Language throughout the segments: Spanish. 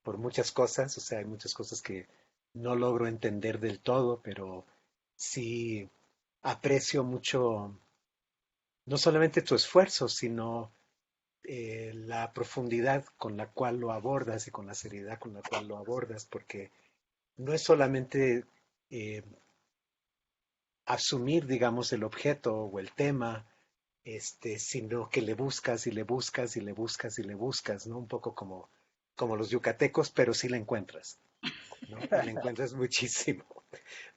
por muchas cosas, o sea, hay muchas cosas que no logro entender del todo, pero sí aprecio mucho no solamente tu esfuerzo, sino la profundidad con la cual lo abordas y con la seriedad con la cual lo abordas, porque no es solamente eh, asumir, digamos, el objeto o el tema, sino que le buscas y le buscas y le buscas y le buscas, ¿no? Un poco como los yucatecos, pero sí la encuentras, ¿no? Y la encuentras muchísimo,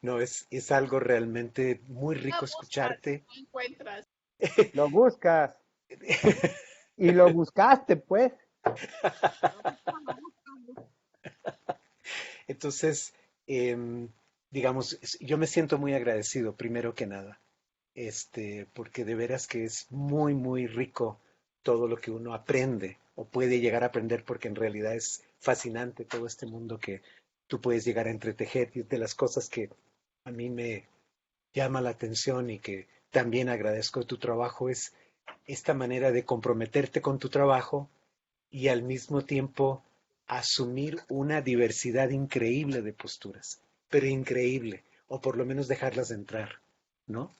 ¿no? Es algo realmente muy Lo rico buscas, escucharte. lo encuentras. Lo buscas y lo buscaste, pues. Lo busco, lo busco. Entonces, em, digamos, yo me siento muy agradecido, primero que nada, porque de veras que es muy, muy rico todo lo que uno aprende o puede llegar a aprender, porque en realidad es fascinante todo este mundo que tú puedes llegar a entretejer y de las cosas que a mí me llama la atención y que también agradezco de tu trabajo es esta manera de comprometerte con tu trabajo y al mismo tiempo asumir una diversidad increíble de posturas, pero increíble, o por lo menos dejarlas entrar, ¿no?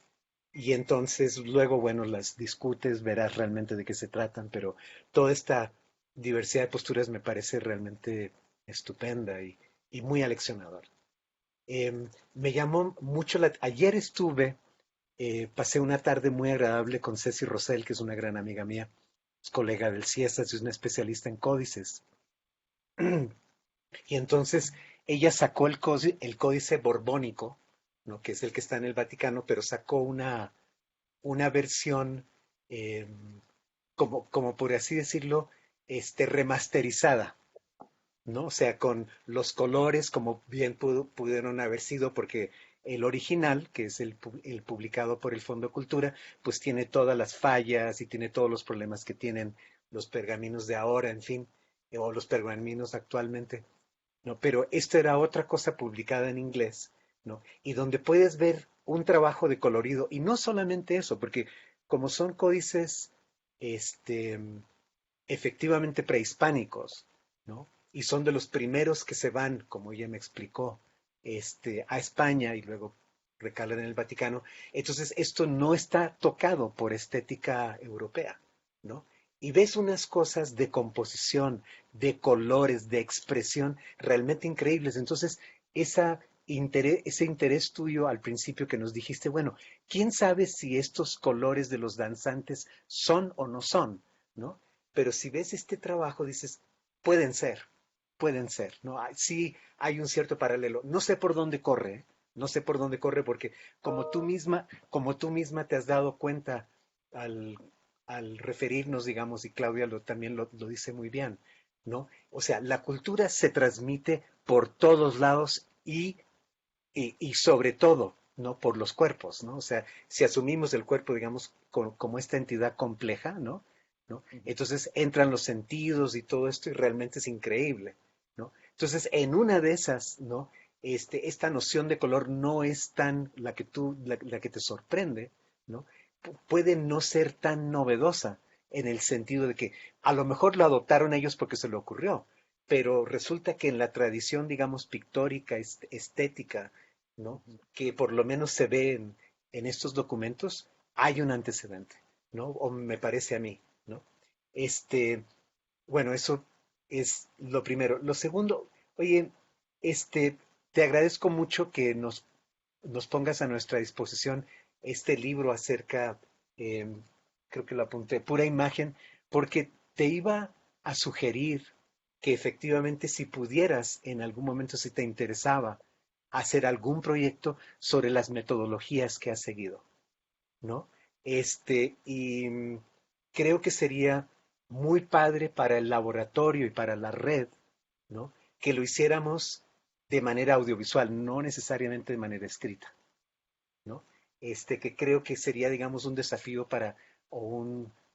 Y entonces luego, bueno, las discutes, verás realmente de qué se tratan, pero toda esta diversidad de posturas me parece realmente estupenda y muy aleccionadora. Me llamó mucho la... Ayer estuve, pasé una tarde muy agradable con Ceci Rosell, que es una gran amiga mía, es colega del CIESAS, es una especialista en códices. Y entonces ella sacó el códice borbónico, ¿no? Que es el que está en el Vaticano, pero sacó una versión, eh, como por así decirlo, remasterizada, ¿no? O sea, con los colores como bien pudieron haber sido, porque el original, que es el publicado por el Fondo Cultura, pues tiene todas las fallas y tiene todos los problemas que tienen los pergaminos de ahora, en fin, o los pergaminos actualmente. ¿No? Pero esto era otra cosa publicada en inglés, ¿no? Y donde puedes ver un trabajo de colorido, y no solamente eso, porque como son códices, este, efectivamente prehispánicos, ¿no? Y son de los primeros que se van, como ella me explicó, a España y luego recalan en el Vaticano. Entonces, esto no está tocado por estética europea, ¿no? Y ves unas cosas de composición, de colores, de expresión realmente increíbles. Entonces, ese interés tuyo al principio que nos dijiste, bueno, ¿quién sabe si estos colores de los danzantes son o no son? ¿No? Pero si ves este trabajo, dices, pueden ser, pueden ser, ¿no? Sí hay un cierto paralelo. No sé por dónde corre, ¿eh? No sé por dónde corre, porque como tú misma te has dado cuenta al, al referirnos, digamos, y Claudia también lo dice muy bien, ¿no? O sea, la cultura se transmite por todos lados y sobre todo, ¿no? Por los cuerpos, ¿no? O sea, si asumimos el cuerpo, digamos, como esta entidad compleja, ¿no? ¿No? Entonces entran los sentidos y todo esto y realmente es increíble, ¿no? Entonces, en una de esas, ¿no? Esta noción de color no es tan la que te sorprende, ¿no? Puede no ser tan novedosa en el sentido de que a lo mejor lo adoptaron ellos porque se le ocurrió, pero resulta que en la tradición, digamos, pictórica, estética, ¿no? Que por lo menos se ve en estos documentos, hay un antecedente, ¿no? O me parece a mí, ¿no? Este, bueno, eso es lo primero. Lo segundo, oye, te agradezco mucho que nos pongas a nuestra disposición este libro acerca, eh, creo que lo apunté, pura imagen, porque te iba a sugerir que efectivamente si pudieras en algún momento, si te interesaba, hacer algún proyecto sobre las metodologías que has seguido, ¿no? Y creo que sería muy padre para el laboratorio y para la red, ¿no? Que lo hiciéramos de manera audiovisual, no necesariamente de manera escrita, ¿no? Que creo que sería, digamos, un desafío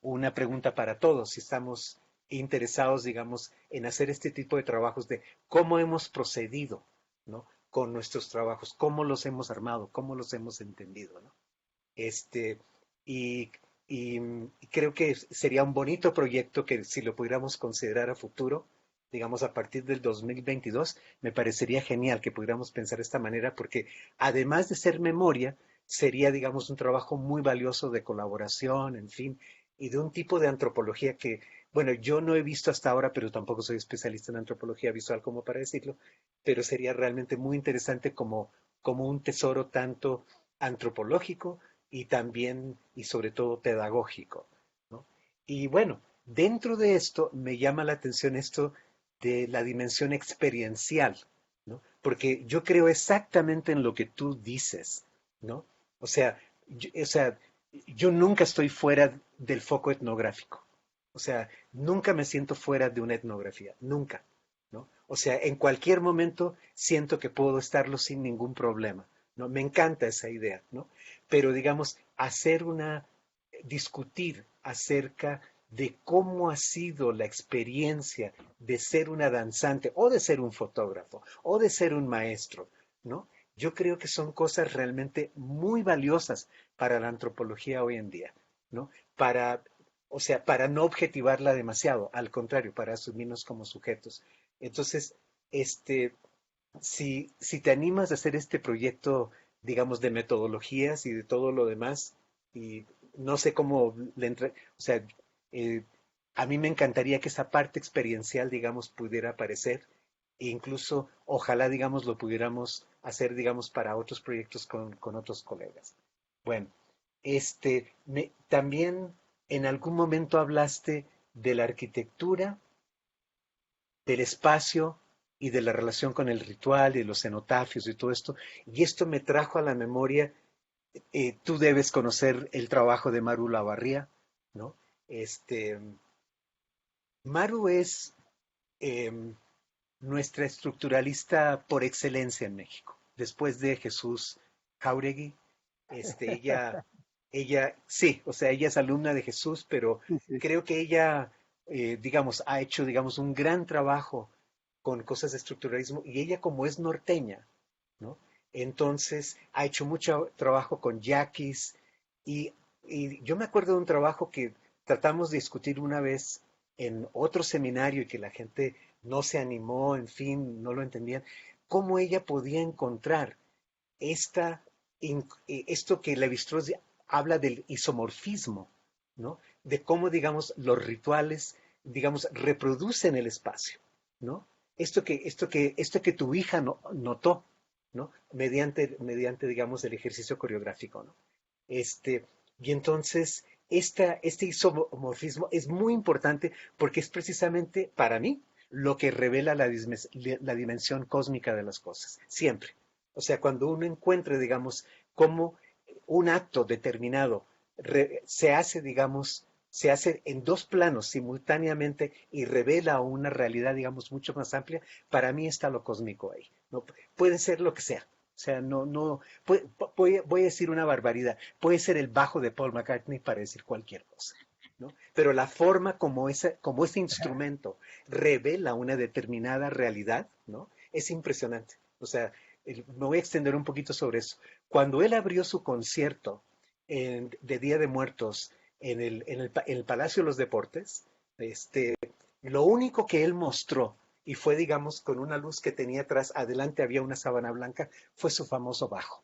una pregunta para todos, si estamos interesados, digamos, en hacer este tipo de trabajos de cómo hemos procedido, ¿no? Con nuestros trabajos, cómo los hemos armado, cómo los hemos entendido, ¿no? Este, y, y creo que sería un bonito proyecto que si lo pudiéramos considerar a futuro, digamos, a partir del 2022, me parecería genial que pudiéramos pensar de esta manera, porque además de ser memoria, sería, digamos, un trabajo muy valioso de colaboración, en fin, y de un tipo de antropología que, bueno, yo no he visto hasta ahora, pero tampoco soy especialista en antropología visual como para decirlo, pero sería realmente muy interesante como un tesoro tanto antropológico y también y sobre todo pedagógico, ¿no? Y bueno, dentro de esto me llama la atención esto de la dimensión experiencial, ¿no? Porque yo creo exactamente en lo que tú dices, ¿no? O sea, yo nunca estoy fuera del foco etnográfico. O sea, nunca me siento fuera de una etnografía, nunca, ¿no? O sea, en cualquier momento siento que puedo estarlo sin ningún problema, ¿no? Me encanta esa idea, ¿no? Pero digamos, discutir acerca de cómo ha sido la experiencia de ser una danzante o de ser un fotógrafo o de ser un maestro, ¿no? Yo creo que son cosas realmente muy valiosas para la antropología hoy en día, ¿no? O sea, para no objetivarla demasiado, al contrario, para asumirnos como sujetos. Entonces, este, si te animas a hacer este proyecto, digamos, de metodologías y de todo lo demás, y no sé cómo le entra, o sea, eh, a mí me encantaría que esa parte experiencial, digamos, pudiera aparecer, e incluso, ojalá, digamos, lo pudiéramos hacer, digamos, para otros proyectos con otros colegas. Bueno, también en algún momento hablaste de la arquitectura, del espacio y de la relación con el ritual y los cenotafios y todo esto. Y esto me trajo a la memoria, tú debes conocer el trabajo de Maru Lavarría, ¿no? Este, Maru es eh, nuestra estructuralista por excelencia en México. Después de Jesús Jauregui, sí, o sea, ella es alumna de Jesús, pero Sí, sí. creo que ella, digamos, ha hecho, digamos, un gran trabajo con cosas de estructuralismo y ella como es norteña, ¿no? Entonces ha hecho mucho trabajo con yaquis y, y yo me acuerdo de un trabajo que tratamos de discutir una vez en otro seminario y que la gente no se animó, en fin, no lo entendían, cómo ella podía encontrar esta, esto que Levi-Strauss habla del isomorfismo, ¿no? De cómo, digamos, los rituales, digamos, reproducen el espacio, ¿no? Esto que tu hija notó, ¿no? Mediante, digamos, el ejercicio coreográfico, ¿no? Este, y entonces, este isomorfismo es muy importante porque es precisamente, para mí, lo que revela la dimensión cósmica de las cosas, siempre. O sea, cuando uno encuentra, digamos, cómo un acto determinado se hace, digamos, se hace en dos planos simultáneamente y revela una realidad, digamos, mucho más amplia, para mí está lo cósmico ahí. ¿No? Puede ser lo que sea. O sea, voy a decir una barbaridad. Puede ser el bajo de Paul McCartney para decir cualquier cosa. ¿No? Pero la forma como ese instrumento revela una determinada realidad, ¿no? Es impresionante. O sea, me voy a extender un poquito sobre eso. Cuando él abrió su concierto de Día de Muertos en el Palacio de los Deportes, lo único que él mostró, y fue, digamos, con una luz que tenía atrás, adelante había una sábana blanca, fue su famoso bajo.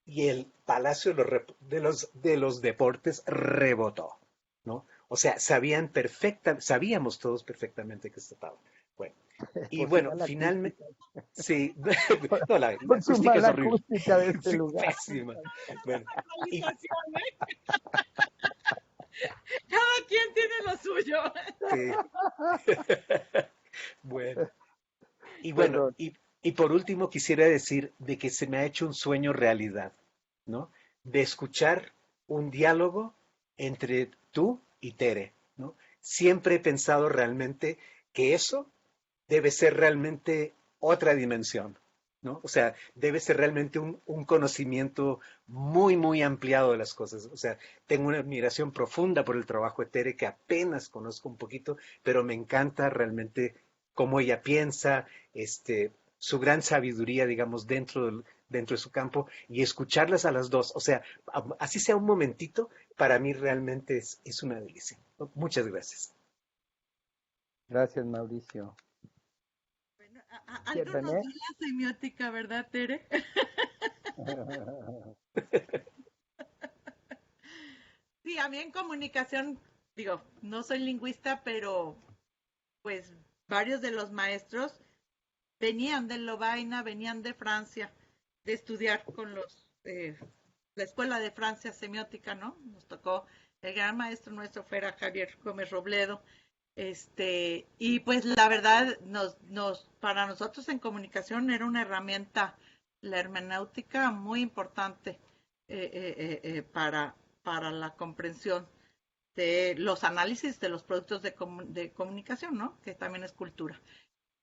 Y el Palacio de los Deportes rebotó, ¿no? O sea, sabíamos todos perfectamente que estaba. Bueno, y Por su bueno, mala finalmente, acústica. sí, no, la Por su acústica es mala horrible, acústica de este sí, lugar. pésima. Bueno, y Actualización, ¿eh? Cada quien tiene lo suyo. sí, bueno, y bueno, Perdón. y por último quisiera decir de que se me ha hecho un sueño realidad, ¿no? De escuchar un diálogo entre tú y Tere, ¿no? Siempre he pensado realmente que eso debe ser realmente otra dimensión, ¿no? O sea, debe ser realmente un conocimiento muy, muy ampliado de las cosas. O sea, tengo una admiración profunda por el trabajo de Tere, que apenas conozco un poquito, pero me encanta realmente cómo ella piensa, su gran sabiduría, digamos, dentro de su campo, y escucharlas a las dos. O sea, así sea un momentito, para mí realmente es una delicia. Muchas gracias. Gracias, Mauricio. Algo nos René. da la semiótica, ¿verdad, Tere? Sí, a mí en comunicación, digo, no soy lingüista, pero pues varios de los maestros venían de Lovaina, venían de Francia, de estudiar con la Escuela de Francia Semiótica, ¿no? Nos tocó, el gran maestro nuestro fuera Javier Gómez Robledo, y pues la verdad, para nosotros en comunicación era una herramienta, la hermenéutica, muy importante para la comprensión de los análisis de los productos de comunicación, ¿no? Que también es cultura.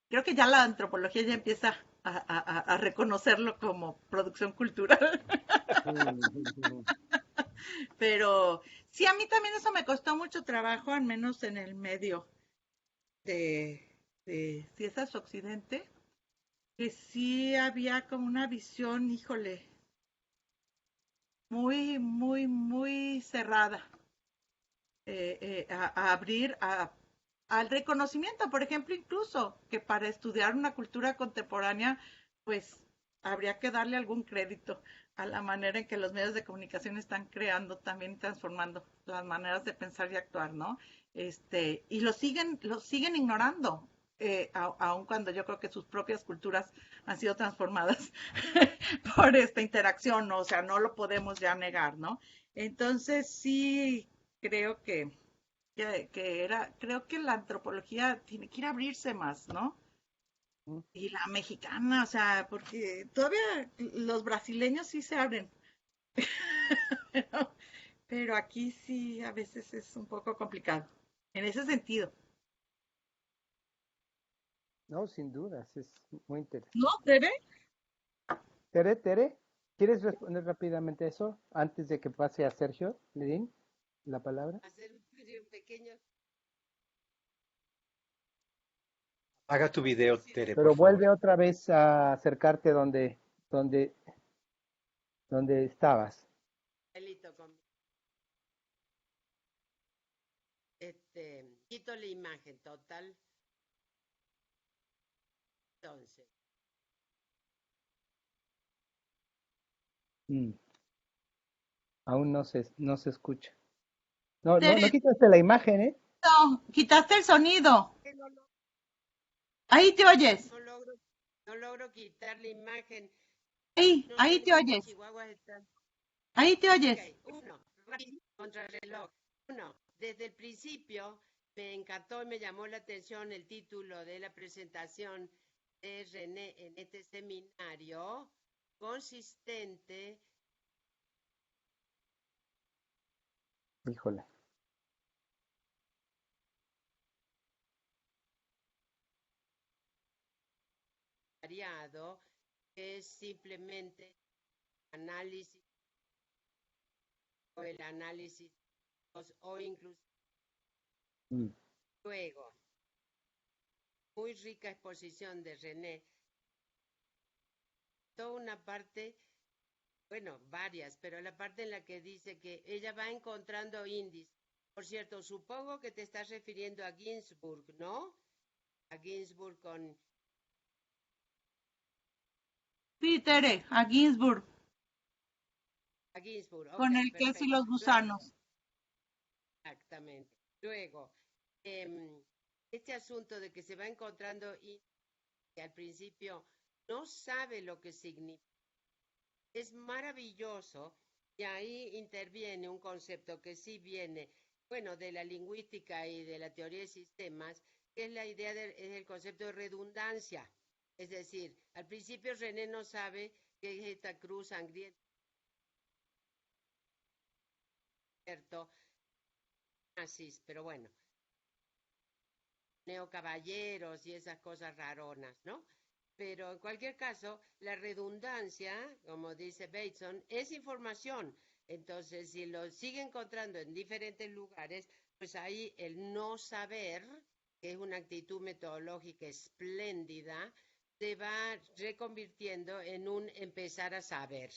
Creo que ya la antropología ya empieza a reconocerlo como producción cultural. Pero sí, a mí también eso me costó mucho trabajo, al menos en el medio de si es Occidente, que sí había como una visión, híjole, muy, muy, muy cerrada a abrir al reconocimiento, por ejemplo, incluso que para estudiar una cultura contemporánea, pues habría que darle algún crédito a la manera en que los medios de comunicación están creando, también transformando las maneras de pensar y actuar, ¿no? Y lo siguen ignorando, aun cuando yo creo que sus propias culturas han sido transformadas por esta interacción, ¿no? O sea, no lo podemos ya negar, ¿no? Entonces sí creo creo que la antropología tiene que ir a abrirse más, ¿no? Y la mexicana, o sea, porque todavía los brasileños sí se abren, pero, pero aquí sí a veces es un poco complicado, en ese sentido. No, sin dudas, es muy ¿No, interesante. Tere? Tere, ¿quieres responder rápidamente eso antes de que pase a Sergio Ledín la palabra? Hacer un pequeño. Haga tu video, Tere, por Pero favor. vuelve otra vez a acercarte donde, donde estabas. Con quito la imagen total. Entonces, Mm, aún no se escucha. No, no, no Tere, quitaste la imagen, ¿eh? no, quitaste el sonido. no, Ahí te oyes. no logro, no logro quitar la imagen. No Ahí sé te dónde oyes. Chihuahua está. Ahí te Ok, oyes. contrarreloj. Desde el principio me encantó y me llamó la atención el título de la presentación de René en este seminario, consistente, Híjole. variado, es simplemente análisis o el análisis o incluso Mm, luego, muy rica exposición de René, toda una parte, bueno, varias, pero la parte en la que dice que ella va encontrando índices. Por cierto, supongo que te estás refiriendo a Ginsburg, ¿no? A Ginsburg con... Sí, Tere, a Ginsburg, A Ginsburg, ok, con el queso y perfecto. los gusanos. Exactamente. Luego, este asunto de que se va encontrando y que al principio no sabe lo que significa, es maravilloso y ahí interviene un concepto que sí viene, bueno, de la lingüística y de la teoría de sistemas, que es la idea es el concepto de redundancia. Es decir, al principio René no sabe qué es esta cruz sangrienta, ¿cierto? Nazis, pero bueno, neocaballeros y esas cosas raronas, ¿no? Pero en cualquier caso, la redundancia, como dice Bateson, es información. Entonces, si lo sigue encontrando en diferentes lugares, pues ahí el no saber, que es una actitud metodológica espléndida, se va reconvirtiendo en un empezar a saber.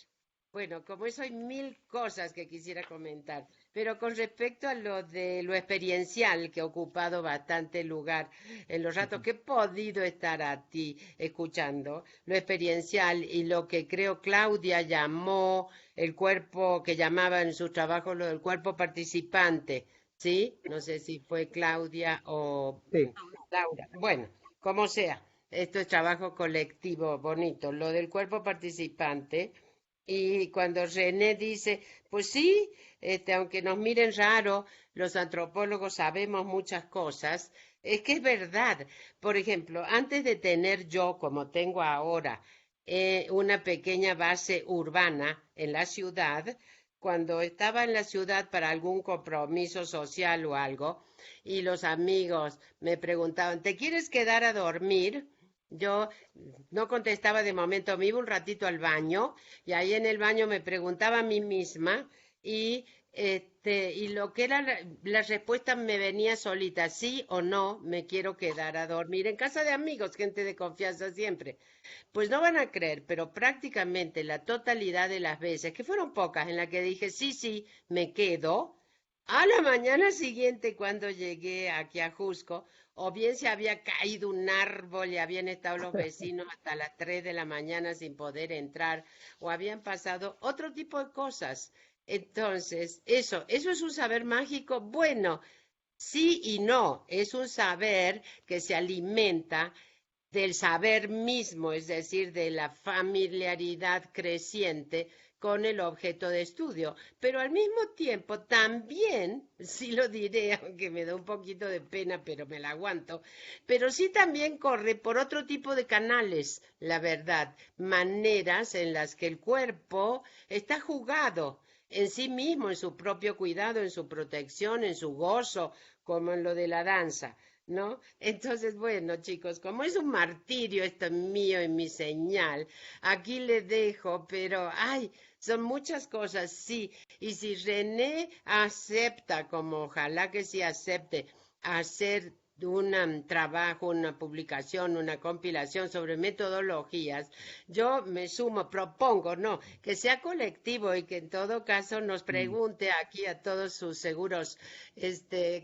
Bueno, como eso hay mil cosas que quisiera comentar, pero con respecto a lo de lo experiencial que ha ocupado bastante lugar en los ratos que he podido estar a ti escuchando, lo experiencial y lo que creo Claudia llamó el cuerpo, que llamaba en sus trabajos lo del cuerpo participante, ¿sí? No sé si fue Claudia o Sí, Laura. Bueno, como sea, esto es trabajo colectivo bonito, lo del cuerpo participante. Y cuando René dice, pues sí, aunque nos miren raro, los antropólogos sabemos muchas cosas, es que es verdad. Por ejemplo, antes de tener yo, como tengo ahora, una pequeña base urbana en la ciudad, cuando estaba en la ciudad para algún compromiso social o algo, y los amigos me preguntaban, ¿te quieres quedar a dormir? Yo no contestaba de momento, me iba un ratito al baño y ahí en el baño me preguntaba a mí misma y lo que era la respuesta me venía solita, sí o no, me quiero quedar a dormir en casa de amigos, gente de confianza siempre. Pues no van a creer, pero prácticamente la totalidad de las veces, que fueron pocas, en las que dije sí, sí, me quedo, a la mañana siguiente cuando llegué aquí a Jusco, o bien se había caído un árbol y habían estado los vecinos hasta las 3 de la mañana sin poder entrar, o habían pasado otro tipo de cosas. Entonces, eso es un saber mágico. Bueno, sí y no, es un saber que se alimenta del saber mismo, es decir, de la familiaridad creciente con el objeto de estudio, pero al mismo tiempo también, sí lo diré, aunque me da un poquito de pena, pero me la aguanto, pero sí también corre por otro tipo de canales, la verdad, maneras en las que el cuerpo está jugado en sí mismo, en su propio cuidado, en su protección, en su gozo, como en lo de la danza. ¿No? Entonces, bueno, chicos, como es un martirio esto mío y mi señal, aquí le dejo, pero, ay, son muchas cosas, sí. Y si René acepta, como ojalá que sí acepte, hacer un trabajo, una publicación, una compilación sobre metodologías, yo me sumo, propongo, no, que sea colectivo y que en todo caso nos pregunte aquí a todos sus seguros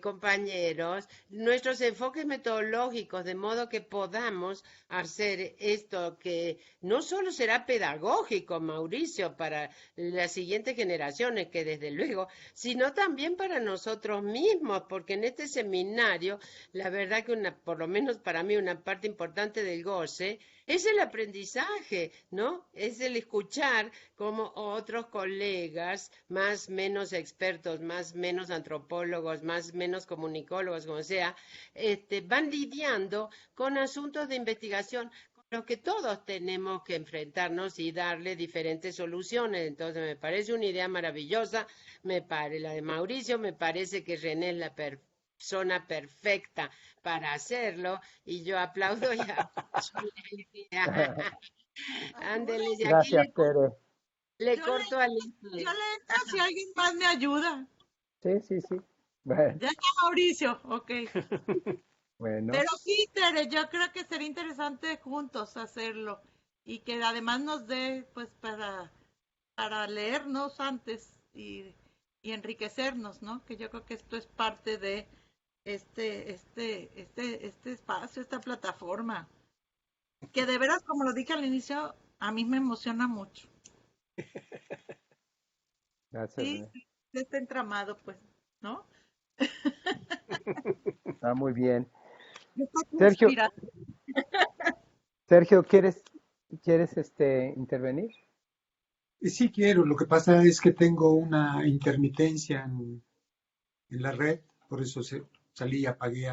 compañeros nuestros enfoques metodológicos, de modo que podamos hacer esto que no solo será pedagógico, Mauricio, para las siguientes generaciones, que desde luego, sino también para nosotros mismos, porque en este seminario, la verdad que por lo menos para mí, una parte importante del goce es el aprendizaje, ¿no? Es el escuchar cómo otros colegas, más menos expertos, más menos antropólogos, más menos comunicólogos, como sea, van lidiando con asuntos de investigación con los que todos tenemos que enfrentarnos y darle diferentes soluciones. Entonces me parece una idea maravillosa, la de Mauricio, me parece que René es la persona perfecta para hacerlo y yo aplaudo y apoyo la idea. Ándele, y aquí gracias, Tere. le Yo le, corto al yo le entro si alguien más me ayuda. Sí, sí, sí. Bueno, Ya está Mauricio, ok. bueno, Pero sí, Tere, yo creo que sería interesante juntos hacerlo y que además nos dé, pues, para leernos antes y enriquecernos, ¿no? Que yo creo que esto es parte de este espacio, esta plataforma, que de veras, como lo dije al inicio, a mí me emociona mucho. gracias, Sí, René. sí, este entramado, pues, ¿no? Está muy bien. Esta Sergio, conspiración. Sergio, ¿quieres intervenir? Sí quiero, lo que pasa es que tengo una intermitencia en la red, por eso salí, apagué.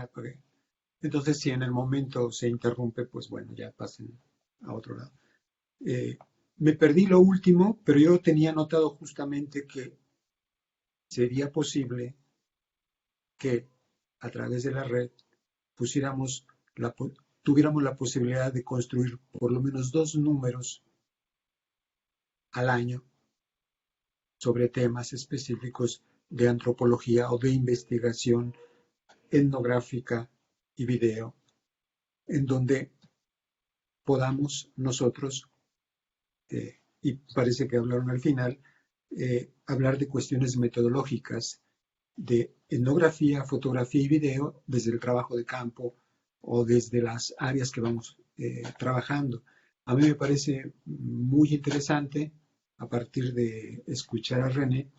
Entonces, si en el momento se interrumpe, pues bueno, ya pasen a otro lado. Me perdí lo último, pero yo tenía notado justamente que sería posible que a través de la red pusiéramos tuviéramos la posibilidad de construir por lo menos 2 números al año sobre temas específicos de antropología o de investigación etnográfica y video, en donde podamos nosotros y parece que hablaron al final, hablar de cuestiones metodológicas de etnografía, fotografía y video desde el trabajo de campo o desde las áreas que vamos trabajando. A mí me parece muy interesante, a partir de escuchar a René,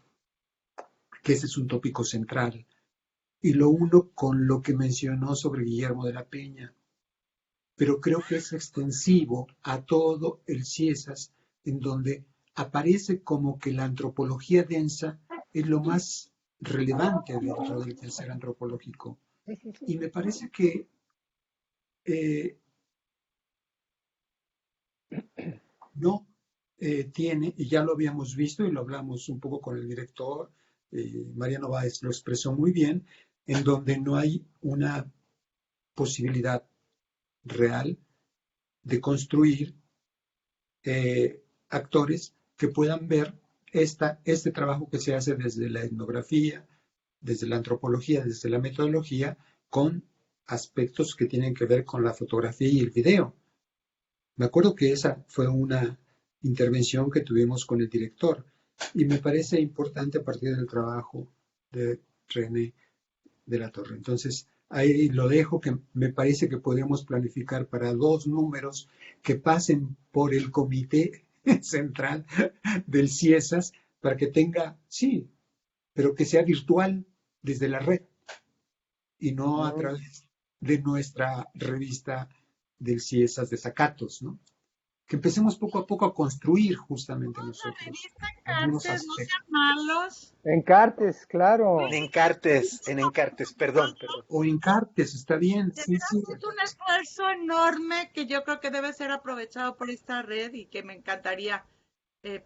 que ese es un tópico central. Y lo uno con lo que mencionó sobre Guillermo de la Peña, pero creo que es extensivo a todo el CIESAS, en donde aparece como que la antropología densa es lo más relevante dentro del quehacer antropológico. Y me parece que no tiene, y ya lo habíamos visto y lo hablamos un poco con el director, Mariano Báez lo expresó muy bien, en donde no hay una posibilidad real de construir actores que puedan ver este trabajo que se hace desde la etnografía, desde la antropología, desde la metodología, con aspectos que tienen que ver con la fotografía y el video. Me acuerdo que esa fue una intervención que tuvimos con el director y me parece importante a partir del trabajo de René de la Torre. Entonces, ahí lo dejo, que me parece que podemos planificar para 2 números que pasen por el comité central del CIESAS para que tenga, sí, pero que sea virtual desde la red y no a través de nuestra revista del CIESAS de Zacatos, ¿no? Que empecemos poco a poco a construir justamente nosotros algunos Cartes, no aspectos. sean malos. Encartes, claro. En Encartes, perdón. O Encartes, está bien, De sí, verdad sí. es un esfuerzo enorme que yo creo que debe ser aprovechado por esta red y que me encantaría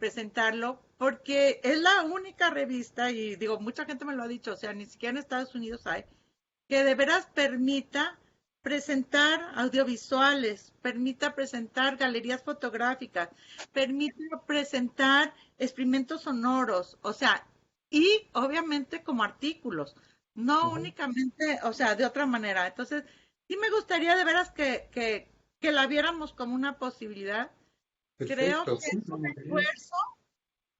presentarlo, porque es la única revista, y digo, mucha gente me lo ha dicho, o sea, ni siquiera en Estados Unidos hay, que de veras permita presentar audiovisuales, permita presentar galerías fotográficas, permita presentar experimentos sonoros, o sea, y obviamente como artículos, no únicamente, o sea, de otra manera. Entonces, sí me gustaría de veras que la viéramos como una posibilidad. Creo Perfecto, que sí, es un muy bien. esfuerzo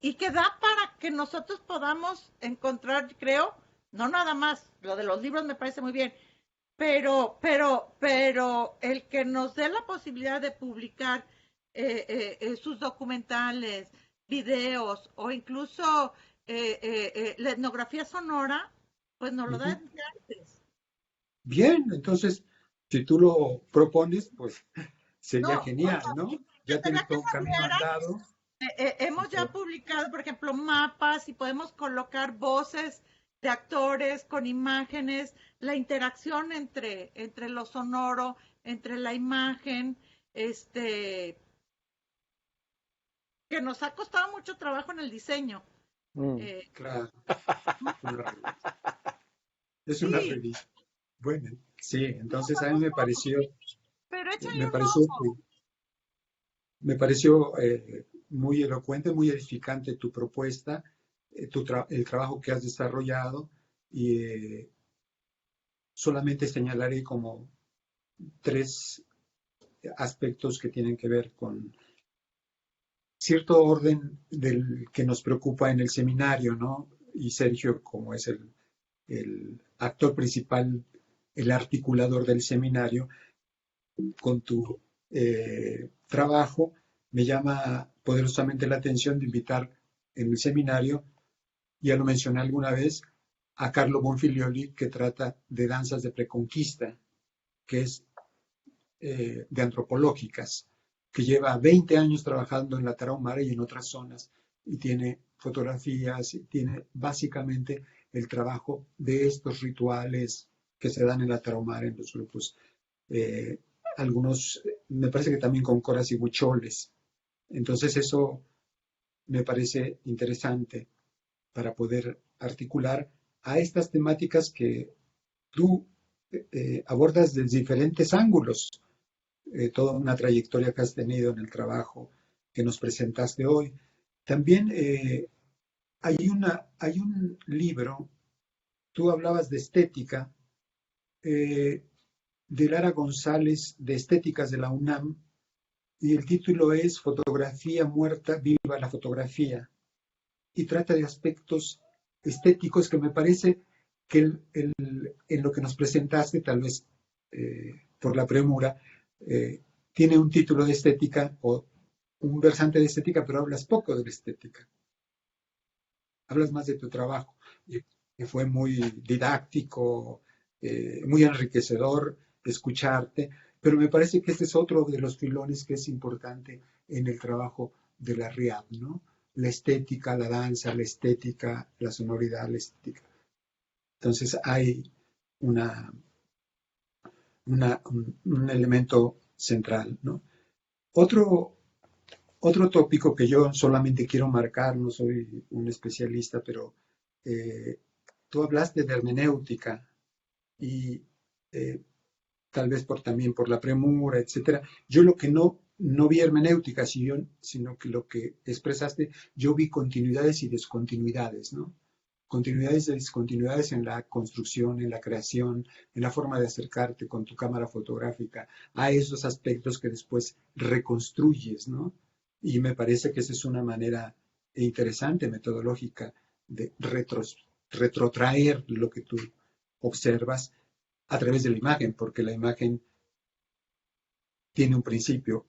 y que da para que nosotros podamos encontrar, creo, no nada más, lo de los libros me parece muy bien, pero el que nos dé la posibilidad de publicar sus documentales, videos o incluso la etnografía sonora, pues nos lo da Ujú. desde antes. Bien, entonces, si tú lo propones, pues No, sería o genial, sea, ¿no? me Ya tienes encantaría que todo un camino saliera. andado y Hemos ya todo. publicado, por ejemplo, mapas y podemos colocar voces de actores con imágenes, la interacción entre lo sonoro, entre la imagen, este, que nos ha costado mucho trabajo en el diseño. Mm. Eh, Claro, claro. Es una sí, revista. Bueno, sí, no entonces a mí somos todos, pero échale me un pareció, ojo. me pareció muy elocuente, muy edificante tu propuesta, el trabajo que has desarrollado y solamente señalaré como 3 aspectos que tienen que ver con cierto orden del que nos preocupa en el seminario, ¿no? Y Sergio, como es el actor principal, el articulador del seminario, con tu trabajo, me llama poderosamente la atención de invitar en el seminario, ya lo mencioné alguna vez, a Carlo Bonfilioli, que trata de danzas de preconquista, que es de antropológicas, que lleva 20 años trabajando en la Tarahumara y en otras zonas, y tiene fotografías, y tiene básicamente el trabajo de estos rituales que se dan en la Tarahumara, en los grupos. Eh, algunos, me parece que también con coras y huicholes. Entonces eso me parece interesante para poder articular a estas temáticas que tú abordas desde diferentes ángulos, toda una trayectoria que has tenido en el trabajo que nos presentaste hoy. También hay un libro, tú hablabas de estética, de Lara González, de Estéticas de la UNAM, y el título es Fotografía muerta, viva la fotografía, y trata de aspectos estéticos que me parece que en lo que nos presentaste, tal vez por la premura, tiene un título de estética o un versante de estética, pero hablas poco de la estética. Hablas más de tu trabajo, que fue muy didáctico, muy enriquecedor escucharte, pero me parece que este es otro de los filones que es importante en el trabajo de la RIAD, ¿no? La estética, la danza, la estética, la sonoridad, la estética. Entonces hay un elemento central, ¿no? Otro tópico que yo solamente quiero marcar, no soy un especialista, pero tú hablaste de hermenéutica y tal vez también por la premura, etcétera. Yo lo que no vi hermenéutica, sino que lo que expresaste, yo vi continuidades y descontinuidades, ¿no? Continuidades y discontinuidades en la construcción, en la creación, en la forma de acercarte con tu cámara fotográfica a esos aspectos que después reconstruyes, ¿no? Y me parece que esa es una manera interesante, metodológica, de retrotraer lo que tú observas a través de la imagen, porque la imagen tiene un principio.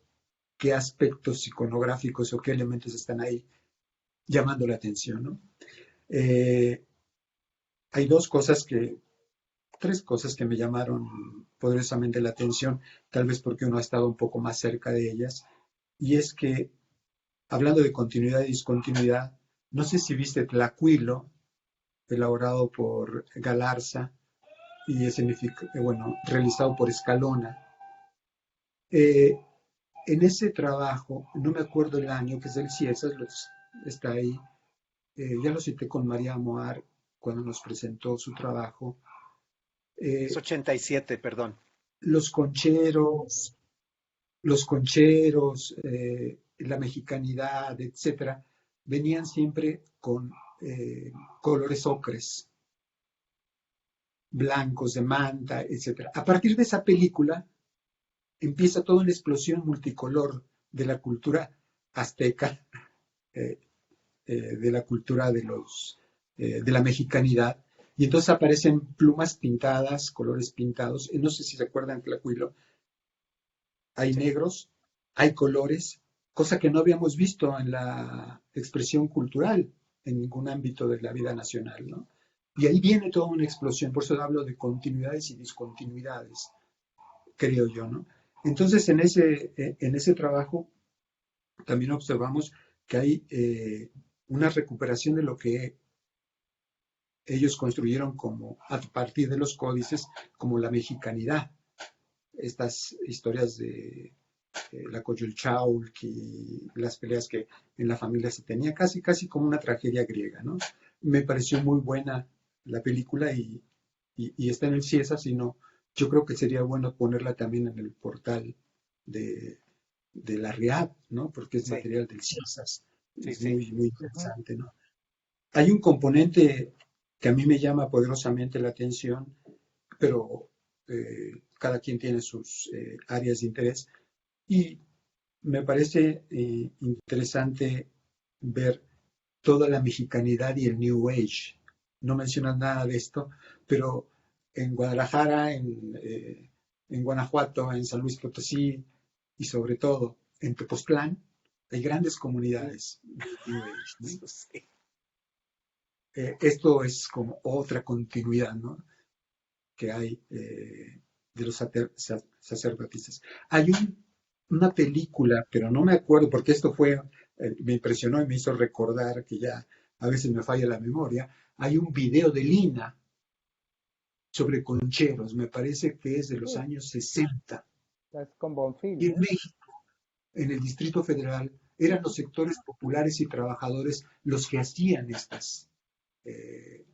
¿Qué aspectos iconográficos o qué elementos están ahí llamando la atención, ¿no? Hay tres cosas que me llamaron poderosamente la atención, tal vez porque uno ha estado un poco más cerca de ellas, y es que, hablando de continuidad y discontinuidad, no sé si viste Tlacuilo, elaborado por Galarza, y realizado por Escalona. En ese trabajo, no me acuerdo el año, que es del CIESAS, está ahí, ya lo cité con María Moar cuando nos presentó su trabajo. Es 87, perdón. Los concheros, la mexicanidad, etcétera, venían siempre con colores ocres, blancos de manta, etcétera. A partir de esa película empieza toda una explosión multicolor de la cultura azteca, de la cultura de la mexicanidad, y entonces aparecen plumas pintadas, colores pintados, y no sé si se acuerdan, Tlacuilo, hay negros, hay colores, cosa que no habíamos visto en la expresión cultural en ningún ámbito de la vida nacional, ¿no? Y ahí viene toda una explosión, por eso hablo de continuidades y discontinuidades, creo yo, ¿no? Entonces, en ese trabajo también observamos que hay una recuperación de lo que ellos construyeron como a partir de los códices, como la mexicanidad. Estas historias de la Coyolxauhqui y las peleas que en la familia se tenía, casi como una tragedia griega, ¿no? Me pareció muy buena la película y está en el CIESAS, sino yo creo que sería bueno ponerla también en el portal de la RIAD, ¿no? Porque es Sí, material del CIESAS. sí, Es sí. muy interesante, ¿no? Hay un componente que a mí me llama poderosamente la atención, pero cada quien tiene sus áreas de interés. Y me parece interesante ver toda la mexicanidad y el New Age. No mencionas nada de esto, pero en Guadalajara, en Guanajuato, en San Luis Potosí y sobre todo en Tepoztlán, hay grandes comunidades de New Age, ¿no? Sí. Esto es como otra continuidad, ¿no? Que hay de los sacerdotisas. Hay una película, pero no me acuerdo porque esto me impresionó y me hizo recordar que ya a veces me falla la memoria. Hay un video de Lina sobre concheros, me parece que es de los años 60. Es con Bonfil, Y en ¿no? México, en el Distrito Federal, eran los sectores populares y trabajadores los que hacían estas El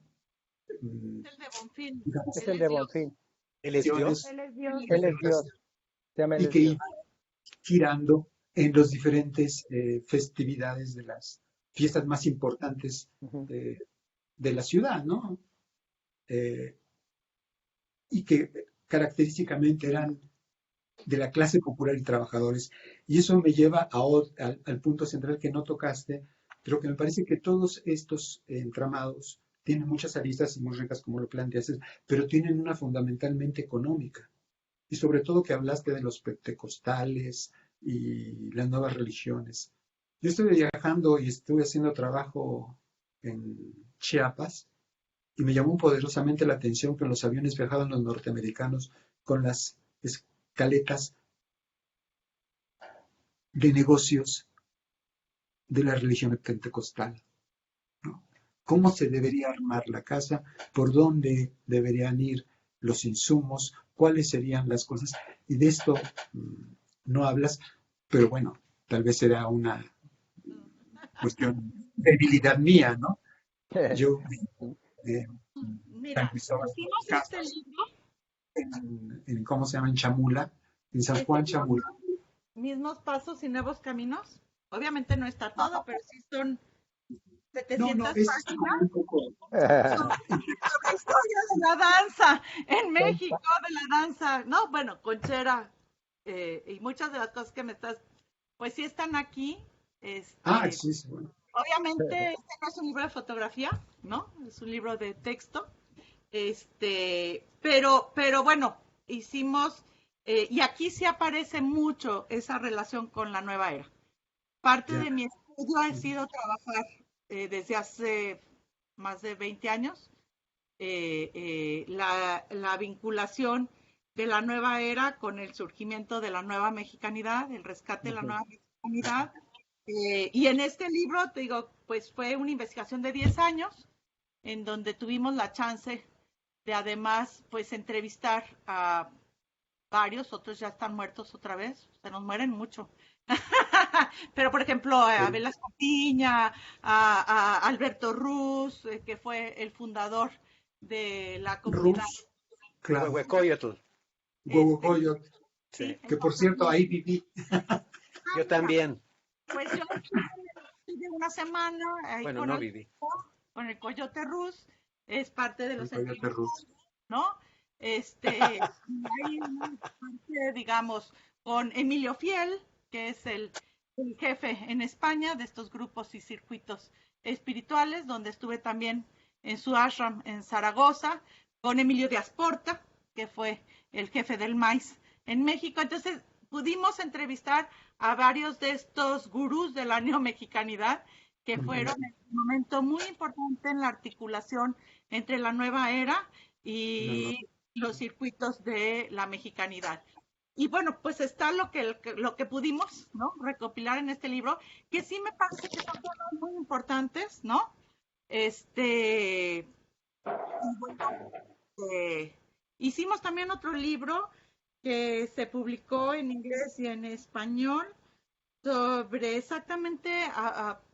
de Bonfil. digamos, Es Él el es de Dios. Bonfil. ¿Él es acciones Dios? Él es Dios. Él es Dios. Se llama Él y es que Dios. iban girando en las diferentes festividades de las fiestas más importantes Ujú. de la ciudad, ¿no? Y que característicamente eran de la clase popular y trabajadores. Y eso me lleva al punto central que no tocaste, pero que me parece que todos estos entramados tienen muchas aristas y muy ricas como lo planteas, pero tienen una fundamentalmente económica. Y sobre todo que hablaste de los pentecostales y las nuevas religiones. Yo estuve viajando y estuve haciendo trabajo en Chiapas y me llamó poderosamente la atención que en los aviones viajaban los norteamericanos con las escaletas de negocios de la religión pentecostal, ¿no? ¿Cómo se debería armar la casa? ¿Por dónde deberían ir los insumos? ¿Cuáles serían las cosas? Y de esto no hablas, pero bueno, tal vez será una cuestión de debilidad mía, ¿no? Yo San Mira, Cristóbal de hicimos las este Casas, libro, ¿cómo se llama? En Chamula, en San Juan Chamula. Mismos pasos y nuevos caminos. Obviamente no está todo, pero sí son No, 700 es como páginas un poco. sobre historia de la danza en México, de la danza, no, bueno, Conchera, y muchas de las cosas que me estás, pues sí están aquí. Sí, sí, bueno. Obviamente este no es un libro de fotografía, ¿no? Es un libro de texto. Pero bueno, hicimos, y aquí sí aparece mucho esa relación con la nueva era. Parte Ya. de mi estudio ha sido trabajar desde hace más de 20 años la vinculación de la nueva era con el surgimiento de la nueva mexicanidad, el rescate de la nueva mexicanidad. Y en este libro, te digo, pues fue una investigación de 10 años en donde tuvimos la chance de además, pues entrevistar a varios, otros ya están muertos otra vez, se nos mueren mucho. Pero, por ejemplo, a El Velasco Piña, a Alberto Ruz, que fue el fundador de la comunidad. Rus, claro. Huehuecoyotl, Este, Huehuecoyotl, sí, que por cierto ahí viví. yo también. pues yo estuve una semana ahí Bueno, no viví. con el Coyote Ruz, es parte de los Coyote Rus. ¿no? Hay una parte, digamos, con Emilio Fiel, que es el jefe en España de estos grupos y circuitos espirituales, donde estuve también en su ashram en Zaragoza, con Emilio de Asporta, que fue el jefe del MAIS en México. Entonces, pudimos entrevistar a varios de estos gurús de la neomexicanidad que fueron en un momento muy importante en la articulación entre la nueva era y los circuitos de la mexicanidad. Y bueno, pues está lo que pudimos, ¿no?, recopilar en este libro, que sí me parece que son cosas muy importantes, ¿no? Hicimos también otro libro que se publicó en inglés y en español sobre exactamente,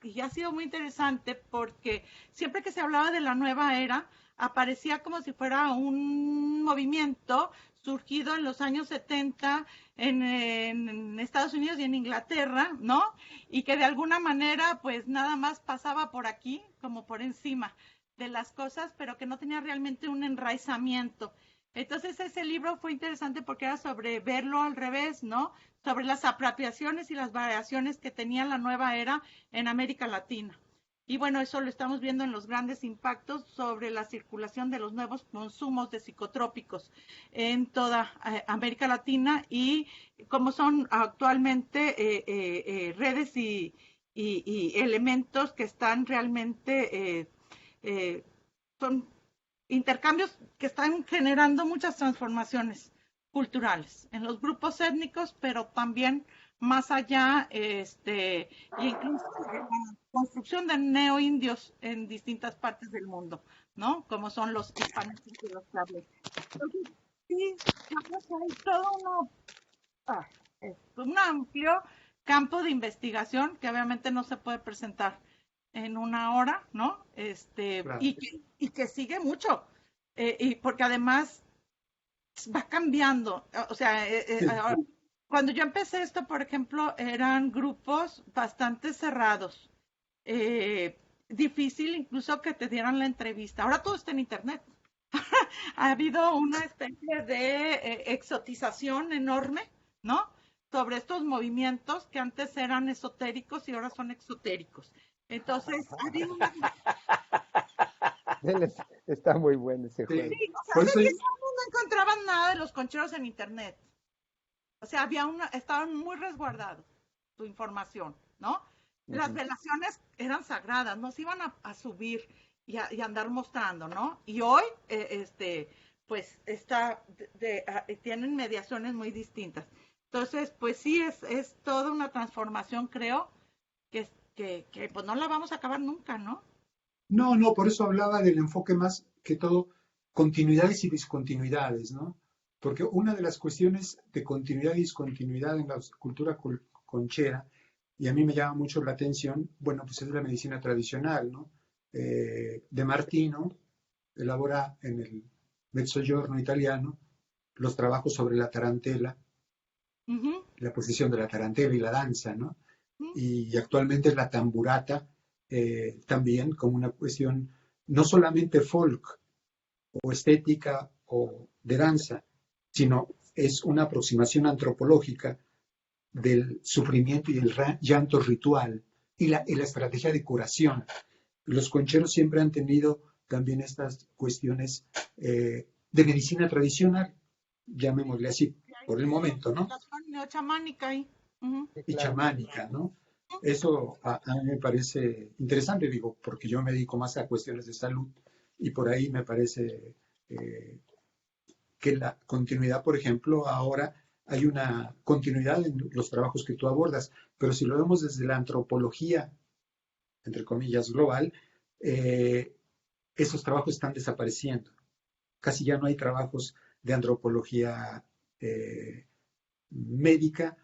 y ha sido muy interesante porque siempre que se hablaba de la nueva era, aparecía como si fuera un movimiento surgido en los años 70 en Estados Unidos y en Inglaterra, ¿no? Y que de alguna manera pues nada más pasaba por aquí, como por encima de las cosas, pero que no tenía realmente un enraizamiento. Entonces ese libro fue interesante porque era sobre verlo al revés, ¿no? Sobre las apropiaciones y las variaciones que tenía la nueva era en América Latina. Y bueno, eso lo estamos viendo en los grandes impactos sobre la circulación de los nuevos consumos de psicotrópicos en toda América Latina y cómo son actualmente redes y elementos que están realmente, son intercambios que están generando muchas transformaciones culturales en los grupos étnicos, pero también más allá, y incluso en la construcción de neoindios en distintas partes del mundo, ¿no? Como son los hispanos y los cables. Entonces, sí, hay todo un amplio campo de investigación que obviamente no se puede presentar en una hora, ¿no? Claro. Y que sigue mucho, y porque además va cambiando. O sea, cuando yo empecé esto, por ejemplo, eran grupos bastante cerrados. Difícil incluso que te dieran la entrevista. Ahora todo está en internet. Ha habido una especie de exotización enorme ¿no? Sobre estos movimientos que antes eran esotéricos y ahora son exotéricos. Entonces, había una... Está muy bueno ese Sí. juego. O sea, Por hace eso 10 años no encontraban nada de los concheros en internet. O sea, estaban muy resguardados su información, ¿no? Las velaciones eran sagradas, no se iban a subir y andar mostrando, ¿no? Y hoy, pues, tienen mediaciones muy distintas. Entonces, pues sí, es toda una transformación, creo, que pues no la vamos a acabar nunca, ¿no? No, por eso hablaba del enfoque más que todo, continuidades y discontinuidades, ¿no? Porque una de las cuestiones de continuidad y discontinuidad en la cultura conchera, y a mí me llama mucho la atención, bueno, pues es la medicina tradicional, ¿no? De Martino elabora en el Mezzogiorno italiano los trabajos sobre la tarantela, Ujú, la posición de la tarantela y la danza, ¿no? ujú. Y actualmente es la tamburata, también como una cuestión no solamente folk o estética o de danza, sino es una aproximación antropológica del sufrimiento y el llanto ritual y la estrategia de curación. Los concheros siempre han tenido también estas cuestiones de medicina tradicional, llamémosle así, Hay por el toda una momento, ¿no? relación neochamánica ahí. Ujú. Sí, Y claro. chamánica, ¿no? Eso a mí me parece interesante, digo, porque yo me dedico más a cuestiones de salud y por ahí me parece que la continuidad, por ejemplo, ahora hay una continuidad en los trabajos que tú abordas, pero si lo vemos desde la antropología, entre comillas, global, esos trabajos están desapareciendo. Casi ya no hay trabajos de antropología médica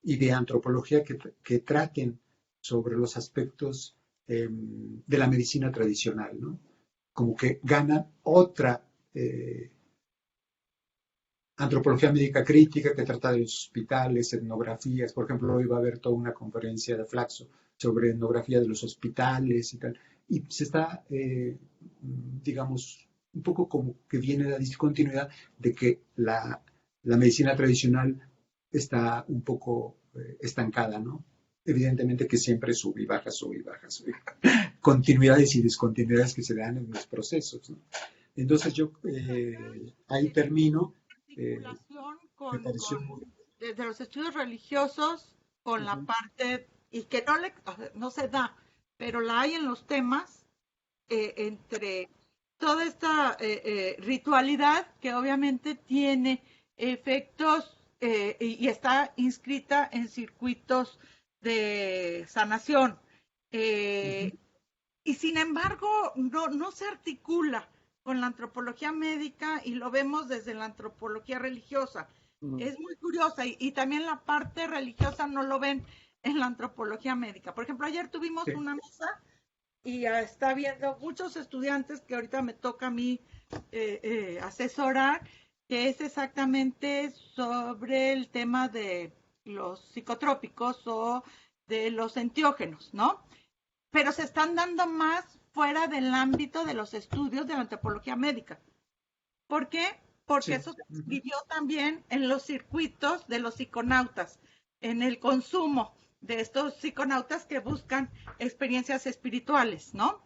y de antropología que traten sobre los aspectos de la medicina tradicional, ¿no? Como que gana otra antropología médica crítica que trata de los hospitales, etnografías. Por ejemplo, hoy va a haber toda una conferencia de Flaxo sobre etnografía de los hospitales y tal. Y se está, digamos, un poco como que viene la discontinuidad de que la medicina tradicional está un poco estancada, ¿no? Evidentemente que siempre sube y baja, sube y baja, sube y baja. Continuidades y discontinuidades que se dan en los procesos, ¿no? Entonces yo ahí termino. Articulación Me pareció con muy... desde los estudios religiosos con la Ujú. parte, y que no se da, pero la hay en los temas, entre toda esta ritualidad que obviamente tiene efectos y está inscrita en circuitos de sanación. Ujú. Eh, y sin embargo, no se articula con la antropología médica y lo vemos desde la antropología religiosa. Mm, Es muy curiosa y también la parte religiosa no lo ven en la antropología médica. Por ejemplo, ayer tuvimos Sí. una mesa y está viendo muchos estudiantes que ahorita me toca a mí asesorar, que es exactamente sobre el tema de los psicotrópicos o de los enteógenos, ¿no? Pero se están dando más fuera del ámbito de los estudios de la antropología médica. ¿Por qué? Porque Sí. eso se Ujú. vivió también en los circuitos de los psiconautas, en el consumo de estos psiconautas que buscan experiencias espirituales, ¿no?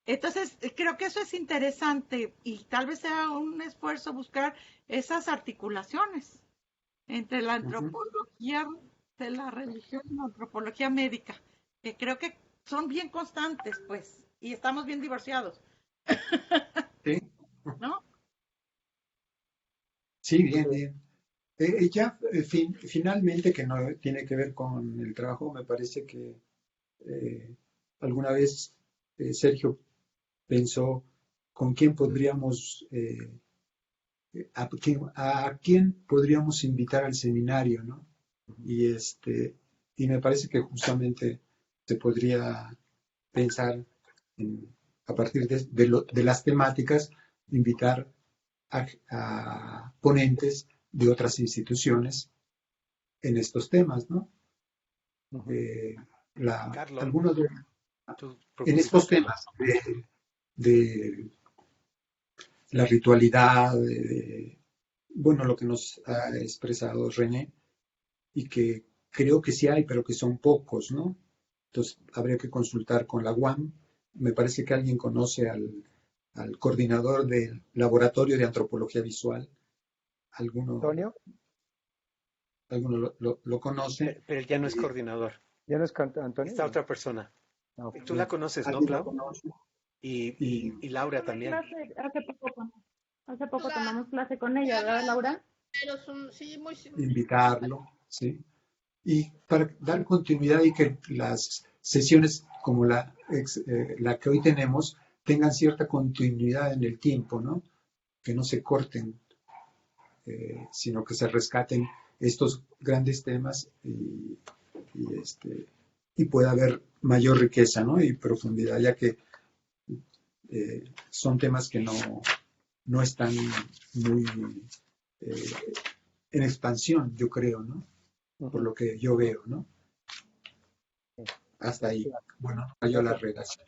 Entonces, creo que eso es interesante y tal vez sea un esfuerzo buscar esas articulaciones entre la Ujú. antropología de la religión y la antropología médica, que creo que son bien constantes, pues, y estamos bien divorciados, Sí. ¿no? Sí, bien, sí, bien. Ya finalmente, que no tiene que ver con el trabajo, me parece que eh, alguna vez Sergio pensó con quién podríamos, a quién podríamos invitar al seminario, ¿no? Y y me parece que justamente se podría pensar a partir de las temáticas, invitar a ponentes de otras instituciones en estos temas, ¿no? ujú. Eh, Carlos, algunos tu en estos propósito. temas de la ritualidad, bueno, lo que nos ha expresado René, y que creo que sí hay, pero que son pocos, ¿no? Entonces, habría que consultar con la UAM. Me parece que alguien conoce al coordinador del Laboratorio de Antropología Visual. ¿Alguno, Antonio, alguno lo conoce? Pero él ya no es coordinador. ¿ya no es Antonio? Esta No. otra persona. No, Tú la conoces, ¿no, ¿Alguien lo Clau? conoce? Y, Y y Laura Tomé también. clase hace poco tomamos clase con ella, ¿verdad, Laura? Pero son, sí, muy invitarlo, ¿sí? Y para dar continuidad y que las sesiones como la que hoy tenemos tengan cierta continuidad en el tiempo, ¿no? Que no se corten, sino que se rescaten estos grandes temas y pueda haber mayor riqueza, ¿no? Y profundidad, ya que son temas que no están muy eh, en expansión, yo creo, ¿no? Por lo que yo veo, ¿no? Hasta ahí. Bueno, falló la relación.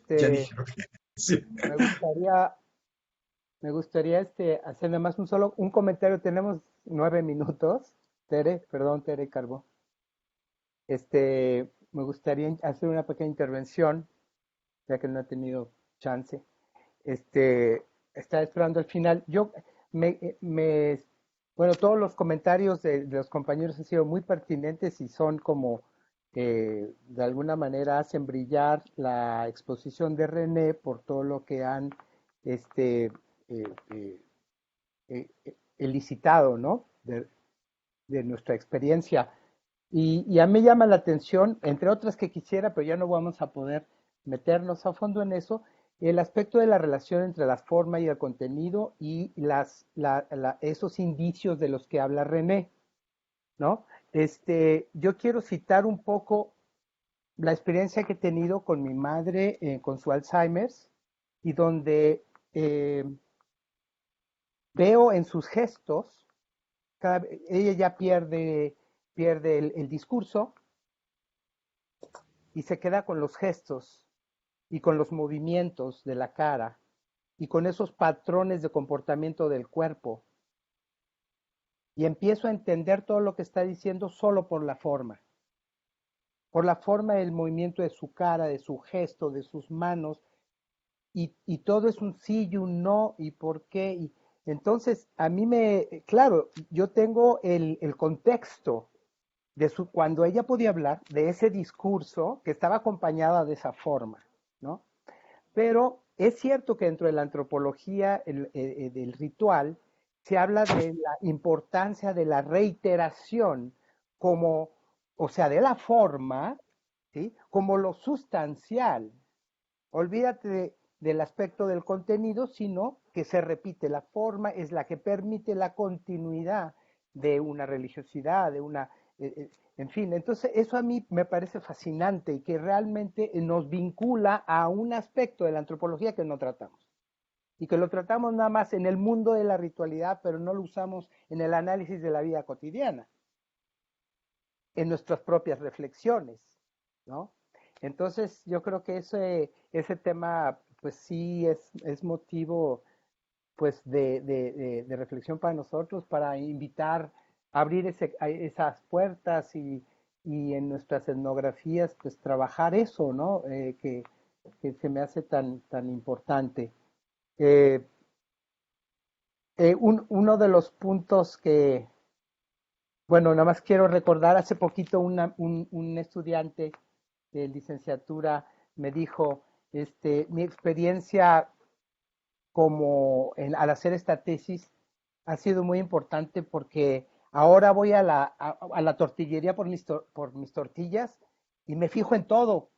Ya dije lo que sí. Me gustaría hacer nada más un comentario. Tenemos 9 minutos. Tere Carbo. Me gustaría hacer una pequeña intervención, ya que no he tenido chance. Está esperando al final. Bueno, todos los comentarios de los compañeros han sido muy pertinentes y son como, de alguna manera hacen brillar la exposición de René por todo lo que han este, eh, eh, elicitado, ¿no? De nuestra experiencia. Y a mí llama la atención, entre otras que quisiera, pero ya no vamos a poder meternos a fondo en eso, el aspecto de la relación entre la forma y el contenido y esos indicios de los que habla René, ¿no? Yo quiero citar un poco la experiencia que he tenido con mi madre con su Alzheimer's y donde veo en sus gestos, ella ya pierde el discurso y se queda con los gestos y con los movimientos de la cara y con esos patrones de comportamiento del cuerpo. Y empiezo a entender todo lo que está diciendo solo por la forma del movimiento de su cara, de su gesto, de sus manos, y todo es un sí y un no, y por qué. Y entonces, claro, yo tengo el contexto cuando ella podía hablar, de ese discurso que estaba acompañada de esa forma, ¿no? Pero es cierto que dentro de la antropología del ritual se habla de la importancia de la reiteración como, o sea, de la forma, ¿sí? Como lo sustancial. Olvídate del aspecto del contenido, sino que se repite. La forma es la que permite la continuidad de una religiosidad, en fin, entonces eso a mí me parece fascinante y que realmente nos vincula a un aspecto de la antropología que no tratamos. Y que lo tratamos nada más en el mundo de la ritualidad, pero no lo usamos en el análisis de la vida cotidiana, en nuestras propias reflexiones, ¿no? Entonces yo creo que ese tema, pues sí es motivo pues de reflexión para nosotros, para invitar a abrir esas puertas y en nuestras etnografías pues trabajar eso, ¿no? Que se me hace tan importante. Eh, Uno de los puntos bueno, nada más quiero recordar, hace poquito un estudiante de licenciatura me dijo, mi experiencia al hacer esta tesis ha sido muy importante porque ahora voy a la tortillería por mis tortillas y me fijo en todo.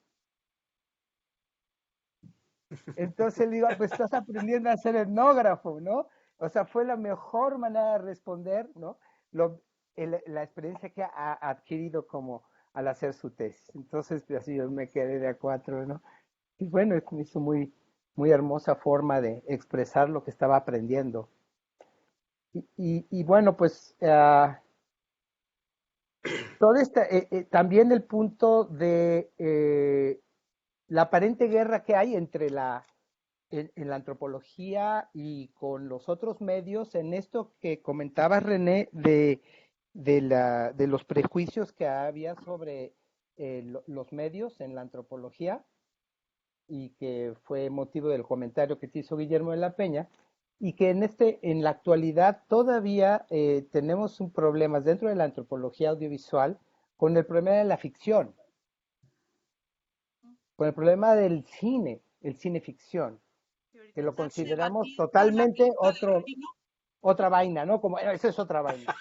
Entonces le digo, pues estás aprendiendo a ser etnógrafo, ¿no? O sea, fue la mejor manera de responder, ¿no? La experiencia que ha adquirido como al hacer su tesis. Entonces, pues, así yo me quedé de a cuatro, ¿no? Y bueno, me hizo muy hermosa forma de expresar lo que estaba aprendiendo. Y bueno, pues también el punto de la aparente guerra que hay entre en la antropología y con los otros medios, en esto que comentaba René de los prejuicios que había sobre los medios en la antropología y que fue motivo del comentario que te hizo Guillermo de la Peña, y que en la actualidad todavía tenemos un problema dentro de la antropología audiovisual con el problema de la ficción, con el problema del cine, el cine ficción, Que que ahorita lo está muy consideramos debatido la totalmente película del Reino. otra vaina, ¿no? Como, esa es otra vaina.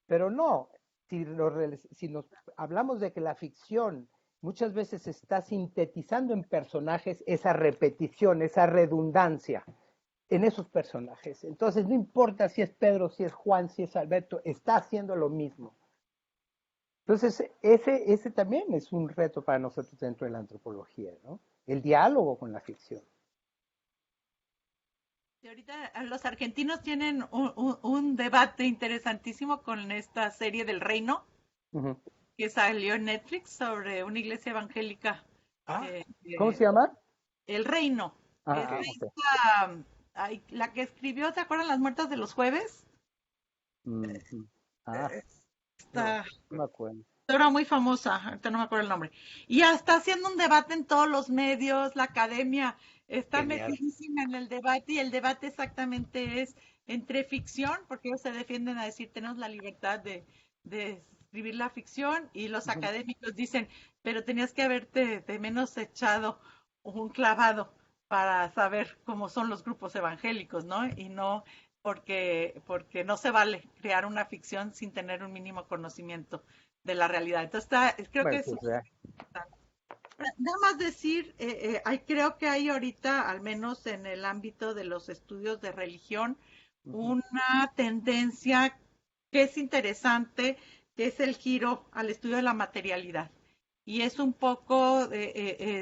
Pero no, si nos hablamos de que la ficción muchas veces está sintetizando en personajes esa repetición, esa redundancia en esos personajes. Entonces no importa si es Pedro, si es Juan, si es Alberto, está haciendo lo mismo. Entonces ese también es un reto para nosotros dentro de la antropología, ¿no? El diálogo con la ficción. Y ahorita los argentinos tienen un debate interesantísimo con esta serie del Reino Uh-huh. que salió en Netflix sobre una iglesia evangélica. Ah, ¿Cómo Eh, se llama? el Reino. Es Ah, de ok. la que escribió, ¿te acuerdan las muertas de los jueves? Uh-huh. Ah, no. Esta no me acuerdo. autora muy famosa, ahorita no me acuerdo el nombre. Y ya está haciendo un debate en todos los medios, la academia está Genial. metidísima en el debate y el debate exactamente es entre ficción, porque ellos se defienden a decir tenemos la libertad de escribir la ficción y los Uh-huh. académicos dicen, pero tenías que haberte de menos echado un clavado para saber cómo son los grupos evangélicos, ¿no? Y no porque no se vale crear una ficción sin tener un mínimo conocimiento de la realidad. Entonces, creo que Bueno, es pues real. nada más decir, creo que hay ahorita, al menos en el ámbito de los estudios de religión, Uh-huh. una tendencia que es interesante, que es el giro al estudio de la materialidad. Y es un poco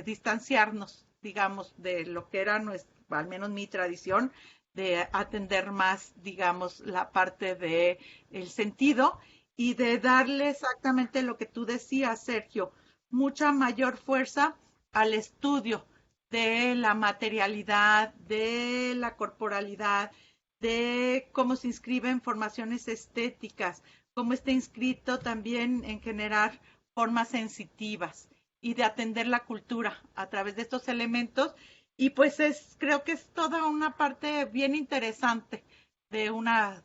distanciarnos, digamos, de lo que era al menos mi tradición, de atender más, digamos, la parte de el sentido y de darle exactamente lo que tú decías, Sergio, mucha mayor fuerza al estudio de la materialidad, de la corporalidad, de cómo se inscriben formaciones estéticas, cómo está inscrito también en generar formas sensitivas y de atender la cultura a través de estos elementos. Y pues creo que es toda una parte bien interesante de una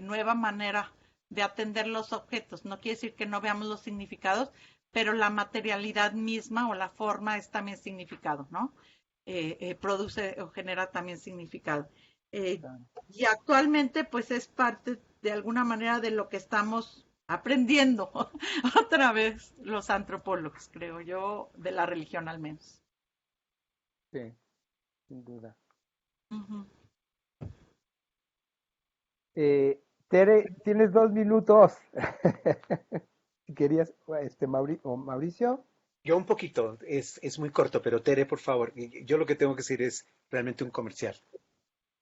nueva manera de atender los objetos. No quiere decir que no veamos los significados, pero la materialidad misma o la forma es también significado, ¿no? Produce o genera también significado. Y actualmente pues es parte de alguna manera de lo que estamos aprendiendo otra vez los antropólogos, creo yo, de la religión al menos. Sí, sin duda. Ujú. Tere, tienes 2 minutos. Si querías, Mauricio. Yo un poquito, es muy corto, pero Tere, por favor, yo lo que tengo que decir es realmente un comercial.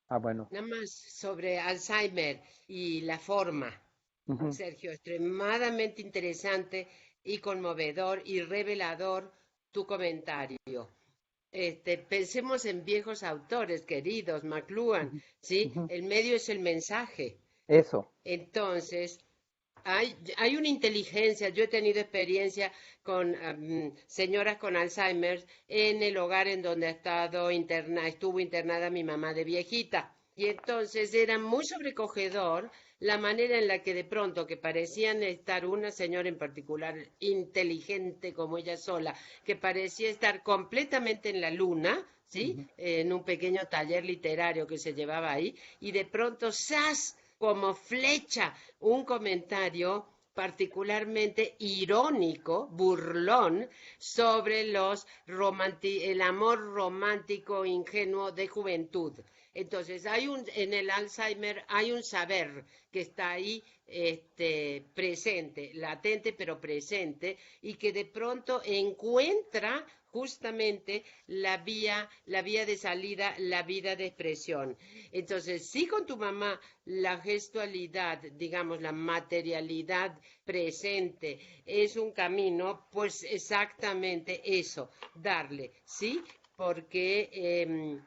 Ah, bueno. Nada más sobre Alzheimer y la forma. Uh-huh. Sergio, extremadamente interesante y conmovedor y revelador tu comentario. Pensemos en viejos autores queridos, McLuhan, Uh-huh. ¿sí? Uh-huh. El medio es el mensaje. Eso. Entonces, hay una inteligencia. Yo he tenido experiencia con señoras con Alzheimer en el hogar en donde estuvo internada mi mamá de viejita. Y entonces era muy sobrecogedor la manera en la que de pronto, que parecían estar una señora en particular inteligente como ella sola, que parecía estar completamente en la luna, ¿sí? Uh-huh. En un pequeño taller literario que se llevaba ahí, y de pronto, ¡zas! Como flecha, un comentario particularmente irónico, burlón, sobre el amor romántico ingenuo de juventud. Entonces, en el Alzheimer hay un saber que está ahí presente, latente pero presente, y que de pronto encuentra justamente la vía de salida, la vía de expresión. Entonces, si con tu mamá la gestualidad, digamos, la materialidad presente es un camino, pues exactamente eso, darle, ¿sí? Porque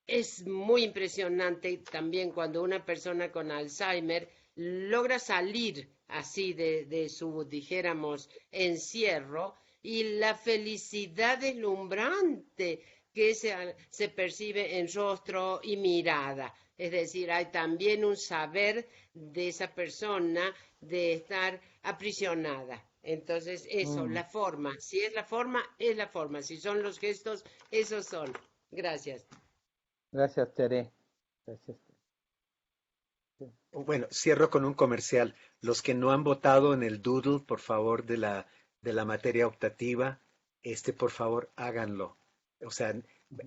es muy impresionante también cuando una persona con Alzheimer logra salir así de su, dijéramos, encierro y la felicidad deslumbrante que se percibe en rostro y mirada. Es decir, hay también un saber de esa persona de estar aprisionada. Entonces, eso, la forma. Si es la forma, es la forma. Si son los gestos, esos son. Gracias. Gracias, Tere. Gracias. Bueno, cierro con un comercial. Los que no han votado en el doodle, por favor, de la materia optativa, por favor, háganlo. O sea,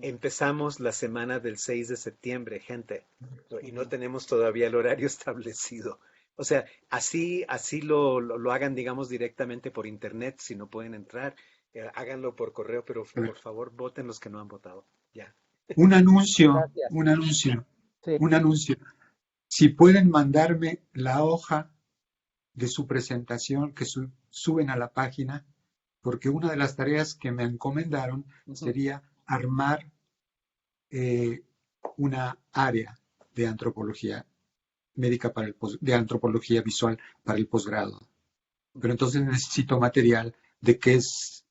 empezamos la semana del 6 de septiembre, gente, y no tenemos todavía el horario establecido. O sea, así lo hagan, digamos, directamente por internet, si no pueden entrar, háganlo por correo, pero por favor, voten los que no han votado. Ya. Un anuncio, Gracias. un anuncio, Sí. un anuncio. Si pueden mandarme la hoja de su presentación que suben a la página, porque una de las tareas que me encomendaron sería armar una área de antropología médica de antropología visual para el posgrado. Pero entonces necesito material de qué es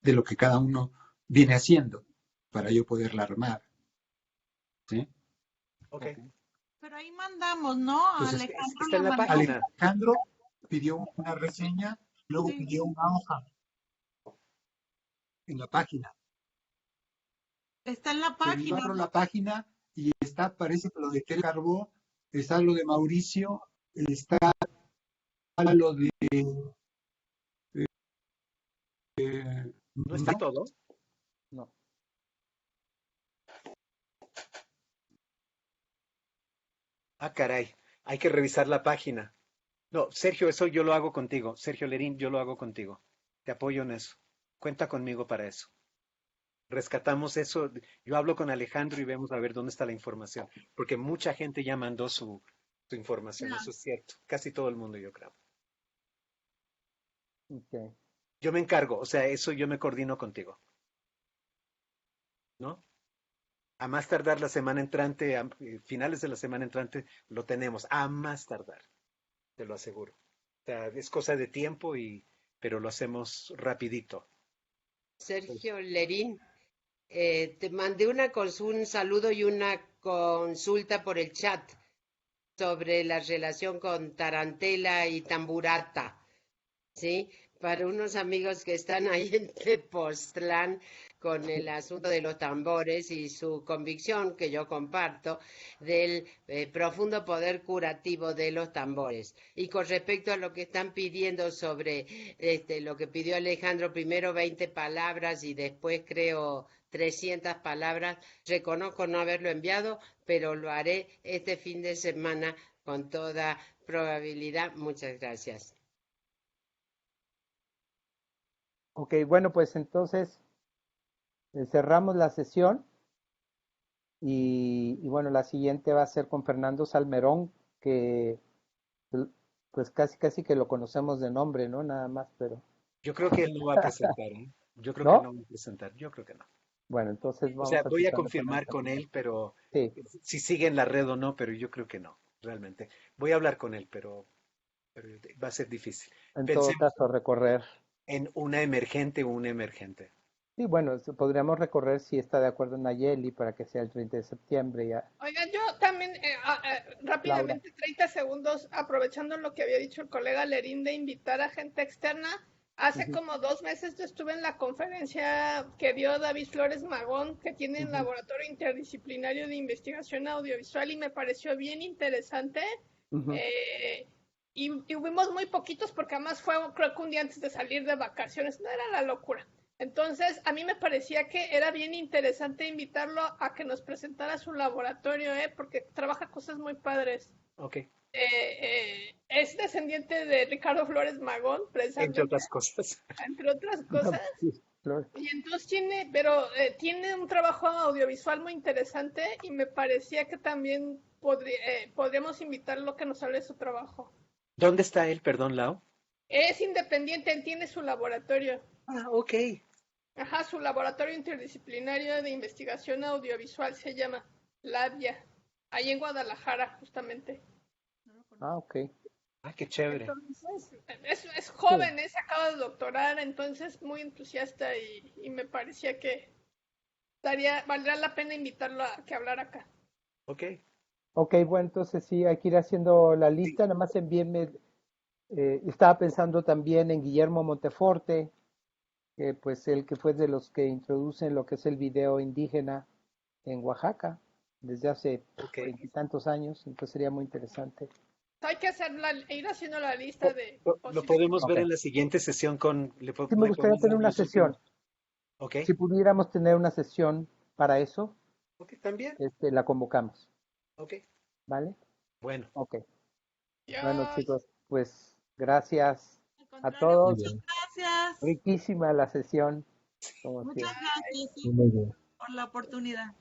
de lo que cada uno viene haciendo para yo poderla armar. ¿Sí? Ok. Pero ahí mandamos, ¿no? Pues Alejandro está en la mandó. página. Alejandro pidió una reseña, luego Sí. pidió una hoja en la página. Está en la Yo página. abro la página y está, parece que lo de Tel Carbó, está lo de Mauricio, está lo de ¿No está todo? No. Ah, caray. Hay que revisar la página. No, Sergio, eso yo lo hago contigo. Sergio Lerín, yo lo hago contigo. Te apoyo en eso. Cuenta conmigo para eso. Rescatamos eso. Yo hablo con Alejandro y vemos a ver dónde está la información. Porque mucha gente ya mandó su información. Ya. Eso es cierto. Casi todo el mundo, yo creo. Okay. Yo me encargo. O sea, eso yo me coordino contigo. ¿No? A más tardar la semana entrante, a finales de la semana entrante, lo tenemos. A más tardar. Te lo aseguro. O sea, es cosa de tiempo pero lo hacemos rapidito. Sergio Lerín, te mandé un saludo y una consulta por el chat sobre la relación con tarantela y tamburata, ¿sí? Para unos amigos que están ahí en Tepoztlán con el asunto de los tambores y su convicción, que yo comparto, del profundo poder curativo de los tambores. Y con respecto a lo que están pidiendo sobre lo que pidió Alejandro, primero 20 palabras y después creo 300 palabras, reconozco no haberlo enviado, pero lo haré este fin de semana con toda probabilidad. Muchas gracias. Ok, bueno, pues entonces cerramos la sesión y bueno, la siguiente va a ser con Fernando Salmerón, que pues casi que lo conocemos de nombre, ¿no? Nada más, pero Yo creo que él no va a presentar, ¿eh? Yo creo que él ¿no? no va a presentar. Yo creo que no. Bueno, entonces O sea, vamos a voy a fijarlo con confirmar con Fernando. él, pero Sí, si sigue en la red o no, pero yo creo que no, realmente. Voy a hablar con él, pero va a ser difícil. en todo Pensemos caso recorrer. en una emergente o un emergente. Sí, bueno, podríamos recorrer si está de acuerdo Nayeli para que sea el 30 de septiembre ya. Oigan, yo también Laura. rápidamente, 30 segundos, aprovechando lo que había dicho el colega Lerín de invitar a gente externa. Hace como 2 meses yo estuve en la conferencia que dio David Flores Magón, que tiene el Laboratorio Interdisciplinario de Investigación Audiovisual, y me pareció bien interesante. Y hubimos muy poquitos porque además fue, creo que un día antes de salir de vacaciones, no era la locura. Entonces, a mí me parecía que era bien interesante invitarlo a que nos presentara su laboratorio, porque trabaja cosas muy padres. Ok, Es descendiente de Ricardo Flores Magón, entre precisamente, otras cosas. entre otras cosas. Flor. Y entonces tiene un trabajo audiovisual muy interesante y me parecía que también podríamos invitarlo a que nos hable de su trabajo. ¿Dónde está él, perdón, Lau? Es independiente, él tiene su laboratorio. Ah, ok. Ajá, su laboratorio interdisciplinario de investigación audiovisual se llama Labia, ahí en Guadalajara, justamente. Ah, ok. Ah, qué chévere. Entonces, es joven, se acaba de doctorar, entonces muy entusiasta y me parecía que valdría la pena invitarlo a que hablara acá. Ok. Ok, bueno, entonces sí, hay que ir haciendo la Sí. lista. Nada más envíenme. Estaba pensando también en Guillermo Monteforte, pues el que fue de los que introducen lo que es el video indígena en Oaxaca desde hace Ok. veintitantos años, entonces sería muy interesante. Hay que ir haciendo la lista de Lo posibles. podemos Ok. ver en la siguiente sesión Sí, me le gustaría podemos dar tener una los sesión. últimos. Ok. Si pudiéramos tener una sesión para eso, Ok, también. la convocamos, Ok. ¿vale? Bueno. Ok. Bueno, Ya, chicos, pues gracias Al a contrario, Muy todos. muchas bien, gracias. Riquísima la sesión, como Muchas siempre. gracias, sí, muy bien. por la oportunidad.